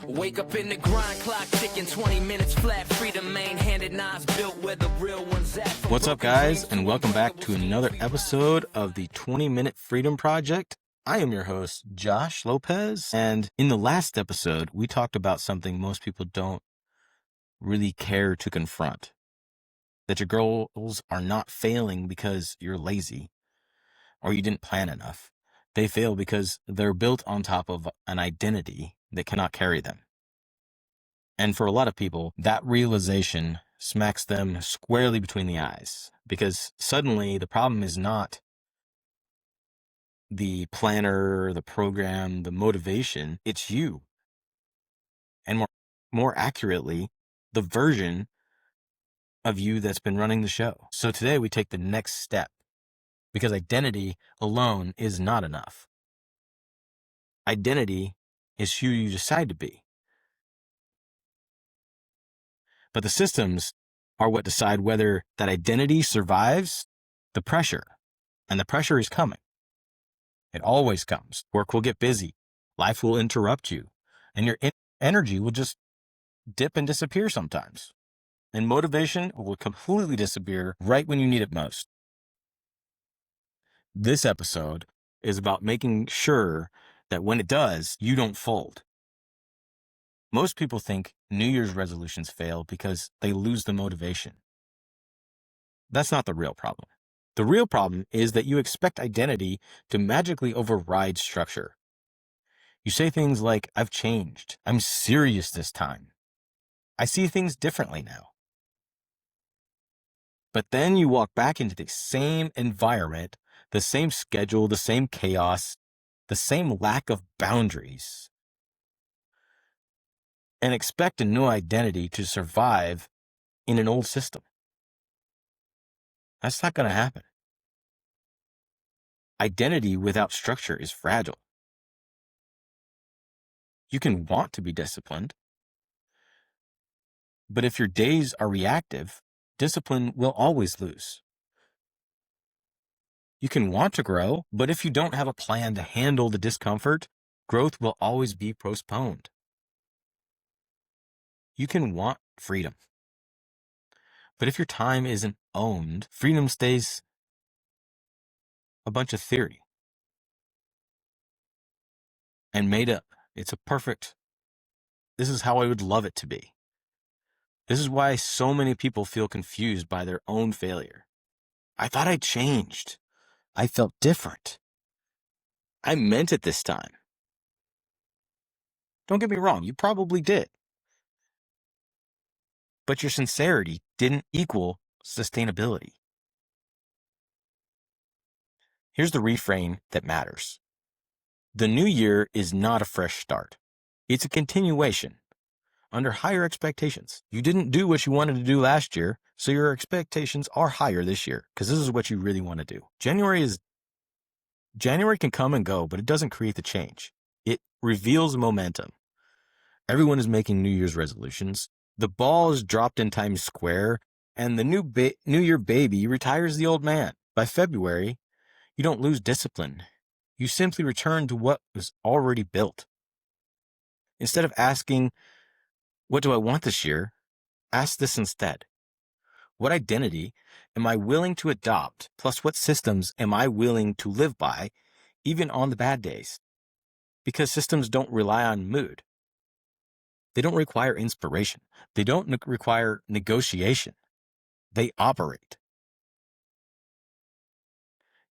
Wake up in the grind, clock ticking, 20 minutes flat, freedom main-handed, knives built where the real ones at. What's up, guys, and welcome back to another episode of the 20-Minute Freedom Project. I am your host, Josh Lopez, and in the last episode, we talked about something most people don't really care to confront. That your goals are not failing because you're lazy or you didn't plan enough. They fail because they're built on top of an identity that cannot carry them. And for a lot of people, that realization smacks them squarely between the eyes, because suddenly the problem is not the planner, the program, the motivation, it's you. And more accurately, the version of you that's been running the show. So today we take the next step, because identity alone is not enough. Identity is who you decide to be. But the systems are what decide whether that identity survives the pressure. And the pressure is coming. It always comes. Work will get busy. Life will interrupt you. And your energy will just dip and disappear sometimes. And motivation will completely disappear right when you need it most. This episode is about making sure that when it does, you don't fold. Most people think New Year's resolutions fail because they lose the motivation. That's not the real problem. The real problem is that you expect identity to magically override structure. You say things like, I've changed. I'm serious this time. I see things differently now. But then you walk back into the same environment, the same schedule, the same chaos, the same lack of boundaries, and expect a new identity to survive in an old system. That's not going to happen. Identity without structure is fragile. You can want to be disciplined, but if your days are reactive, discipline will always lose. You can want to grow, but if you don't have a plan to handle the discomfort, growth will always be postponed. You can want freedom, but if your time isn't owned, freedom stays a bunch of theory and made up. It's a perfect, this is how I would love it to be. This is why so many people feel confused by their own failure. I thought I changed. I felt different. I meant it this time. Don't get me wrong, you probably did. But your sincerity didn't equal sustainability. Here's the reframe that matters. The new year is not a fresh start. It's a continuation under higher expectations. You didn't do what you wanted to do last year, so your expectations are higher this year, because this is what you really want to do. January can come and go, but it doesn't create the change. It reveals momentum. Everyone is making New Year's resolutions. The ball is dropped in Times Square, and the New Year baby retires the old man. By February, you don't lose discipline. You simply return to what was already built. Instead of asking, what do I want this year? Ask this instead. What identity am I willing to adopt, plus what systems am I willing to live by, even on the bad days? Because systems don't rely on mood. They don't require inspiration. They don't require negotiation. They operate.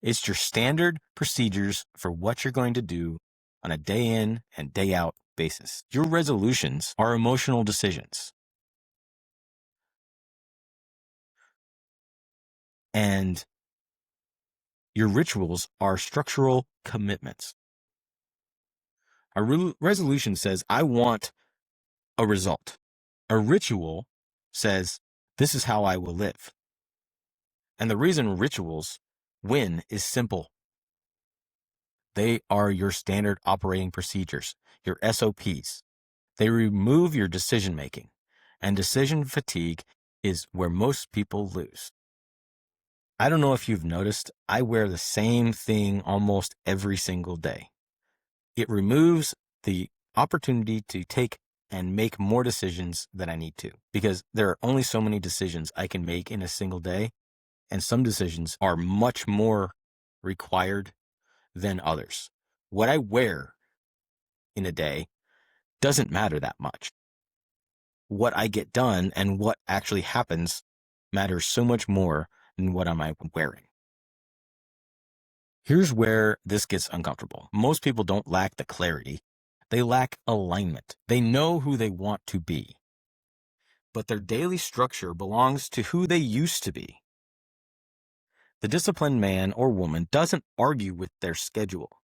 It's your standard procedures for what you're going to do on a day in and day out basis. Your resolutions are emotional decisions. And your rituals are structural commitments. A resolution says, I want a result. A ritual says, this is how I will live. And the reason rituals win is simple. They are your standard operating procedures, your SOPs. They remove your decision making, and decision fatigue is where most people lose. I don't know if you've noticed, I wear the same thing almost every single day. It removes the opportunity to take and make more decisions than I need to, because there are only so many decisions I can make in a single day, and some decisions are much more required than others. What I wear in a day doesn't matter that much. What I get done and what actually happens matters so much more than what am I wearing. Here's where this gets uncomfortable. Most people don't lack the clarity. They lack alignment. They know who they want to be, but their daily structure belongs to who they used to be. The disciplined man or woman doesn't argue with their schedule.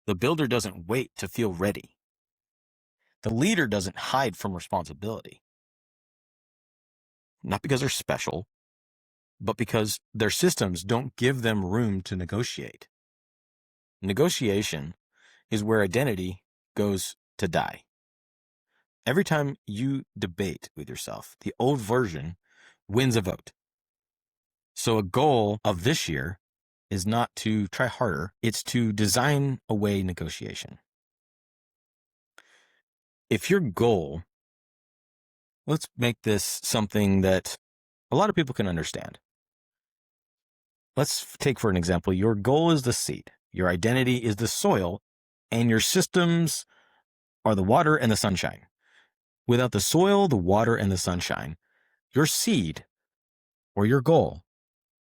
The builder doesn't wait to feel ready. The leader doesn't hide from responsibility. Not because they're special, but because their systems don't give them room to negotiate. Negotiation is where identity goes to die. Every time you debate with yourself, the old version wins a vote. So a goal of this year is not to try harder, it's to design away negotiation. If your goal, let's make this something that a lot of people can understand. Let's take for an example, your goal is the seed, your identity is the soil, and your systems are the water and the sunshine. Without the soil, the water, and the sunshine, your seed, or your goal,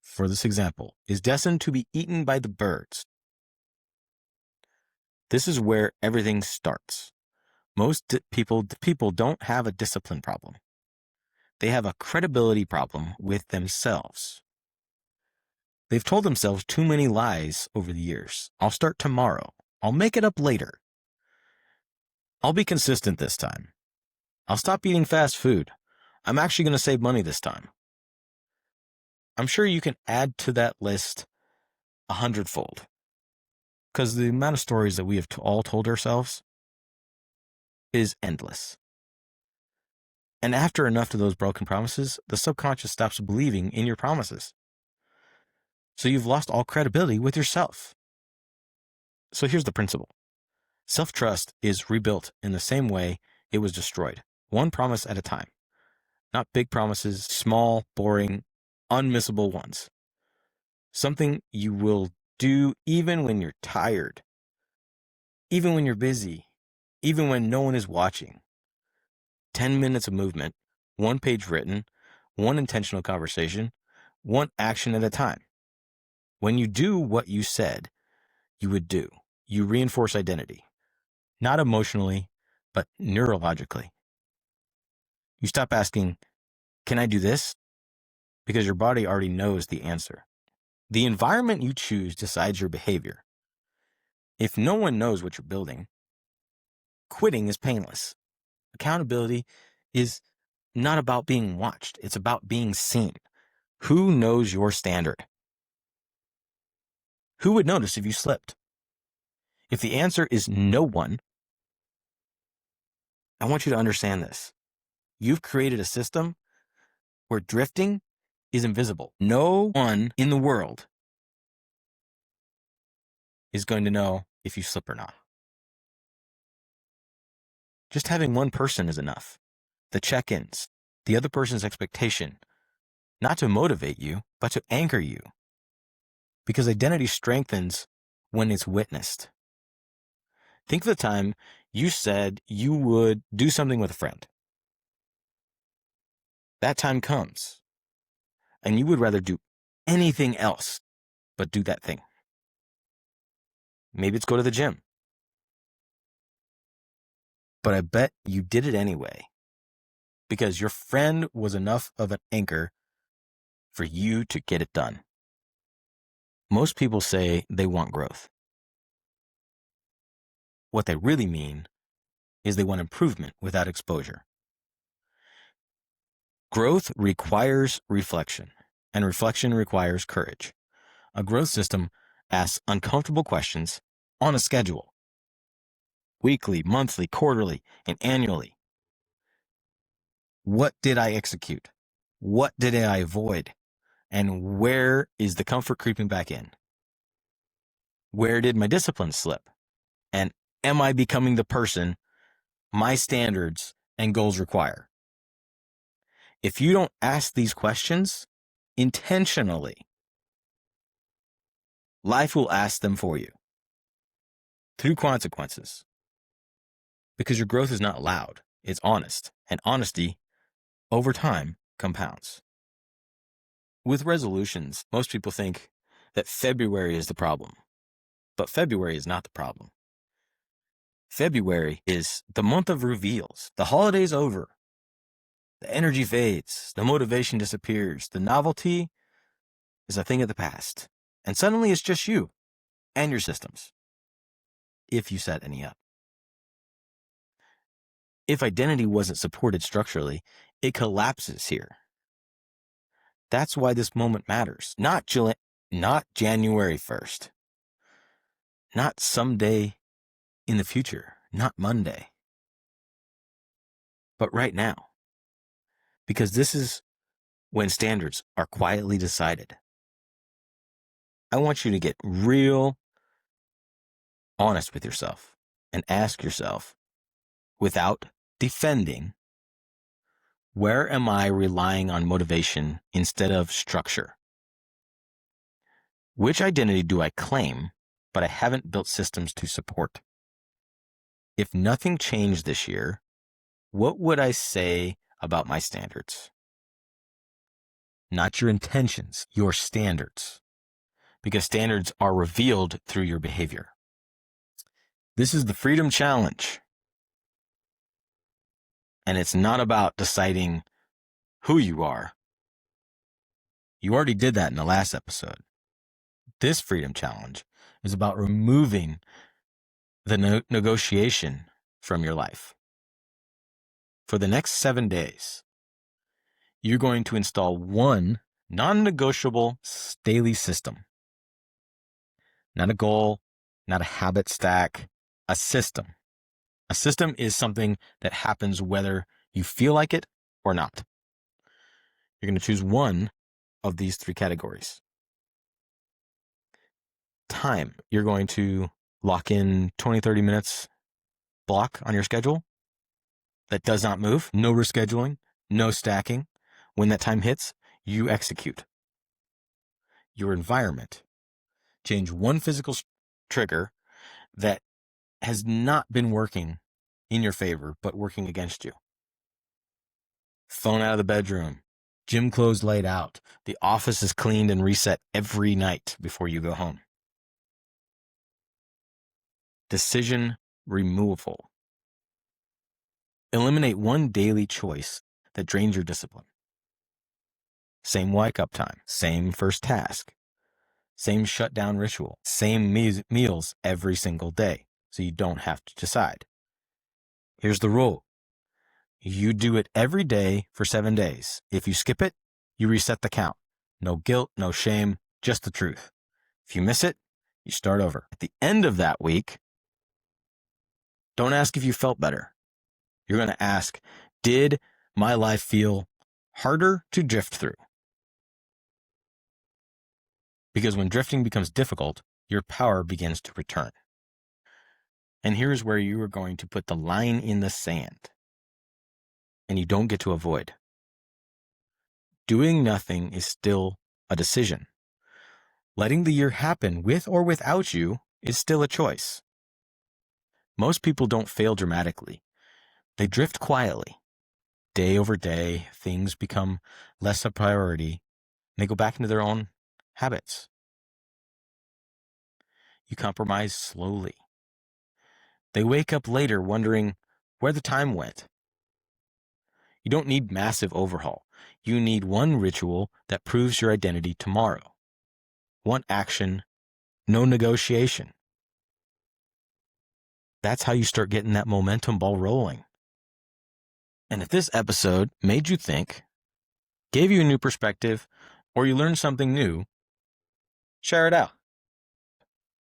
for this example, is destined to be eaten by the birds. This is where everything starts. Most people don't have a discipline problem. They have a credibility problem with themselves. They've told themselves too many lies over the years. I'll start tomorrow. I'll make it up later. I'll be consistent this time. I'll stop eating fast food. I'm actually going to save money this time. I'm sure you can add to that list 100-fold, because the amount of stories that we have all told ourselves is endless. And after enough of those broken promises, the subconscious stops believing in your promises. So you've lost all credibility with yourself. So here's the principle. Self-trust is rebuilt in the same way it was destroyed, one promise at a time. Not big promises, small, boring, unmissable ones. Something you will do even when you're tired, even when you're busy, even when no one is watching. 10 minutes of movement, 1 page written, 1 intentional conversation, 1 action at a time. When you do what you said you would do, you reinforce identity, not emotionally, but neurologically. You stop asking, can I do this? Because your body already knows the answer. The environment you choose decides your behavior. If no one knows what you're building, quitting is painless. Accountability is not about being watched. It's about being seen. Who knows your standard? Who would notice if you slipped? If the answer is no one, I want you to understand this. You've created a system where drifting is invisible. No one in the world is going to know if you slip or not. Just having one person is enough. The check-ins, the other person's expectation, not to motivate you, but to anchor you. Because identity strengthens when it's witnessed. Think of the time you said you would do something with a friend. That time comes, and you would rather do anything else but do that thing. Maybe it's go to the gym. But I bet you did it anyway, because your friend was enough of an anchor for you to get it done. Most people say they want growth. What they really mean is they want improvement without exposure. Growth requires reflection, and reflection requires courage. A growth system asks uncomfortable questions on a schedule. Weekly, monthly, quarterly, and annually. What did I execute? What did I avoid? And where is the comfort creeping back in? Where did my discipline slip? And am I becoming the person my standards and goals require? If you don't ask these questions intentionally, life will ask them for you through consequences. Because your growth is not loud, it's honest. And honesty, over time, compounds. With resolutions, most people think that February is the problem. But February is not the problem. February is the month of reveals. The holiday's over. The energy fades. The motivation disappears. The novelty is a thing of the past. And suddenly it's just you and your systems, if you set any up. If identity wasn't supported structurally, it collapses here. That's why this moment matters. Not January 1st. Not someday in the future. Not Monday. But right now. Because this is when standards are quietly decided. I want you to get real honest with yourself and ask yourself, without defending, where am I relying on motivation instead of structure? Which identity do I claim, but I haven't built systems to support? If nothing changed this year, what would I say about my standards? Not your intentions, your standards. Because standards are revealed through your behavior. This is the Freedom Challenge. And it's not about deciding who you are. You already did that in the last episode. This Freedom Challenge is about removing the negotiation from your life. For the next 7 days, you're going to install one non-negotiable daily system. Not a goal, not a habit stack, a system. A system is something that happens whether you feel like it or not. You're going to choose one of these 3 categories. Time. You're going to lock in 20, 30 minutes block on your schedule that does not move. No rescheduling, no stacking. When that time hits, you execute. Your environment. Change one physical trigger that has not been working in your favor, but working against you. Phone out of the bedroom. Gym clothes laid out. The office is cleaned and reset every night before you go home. Decision removal. Eliminate one daily choice that drains your discipline. Same wake up time, same first task, same shutdown ritual, same meals every single day, so you don't have to decide. Here's the rule. You do it every day for 7 days. If you skip it, you reset the count. No guilt, no shame, just the truth. If you miss it, you start over. At the end of that week, don't ask if you felt better. You're going to ask, did my life feel harder to drift through? Because when drifting becomes difficult, your power begins to return. And here's where you are going to put the line in the sand. And you don't get to avoid. Doing nothing is still a decision. Letting the year happen with or without you is still a choice. Most people don't fail dramatically. They drift quietly. Day over day, things become less a priority. They go back into their own habits. You compromise slowly. They wake up later wondering where the time went. You don't need massive overhaul. You need one ritual that proves your identity tomorrow. One action, no negotiation. That's how you start getting that momentum ball rolling. And if this episode made you think, gave you a new perspective, or you learned something new, share it out.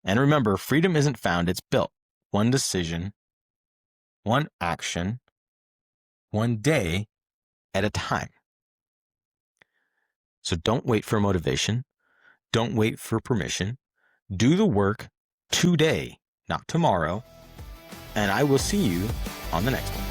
And remember, freedom isn't found, it's built. One decision, one action, one day at a time. So don't wait for motivation. Don't wait for permission. Do the work today, not tomorrow. and I will see you on the next one.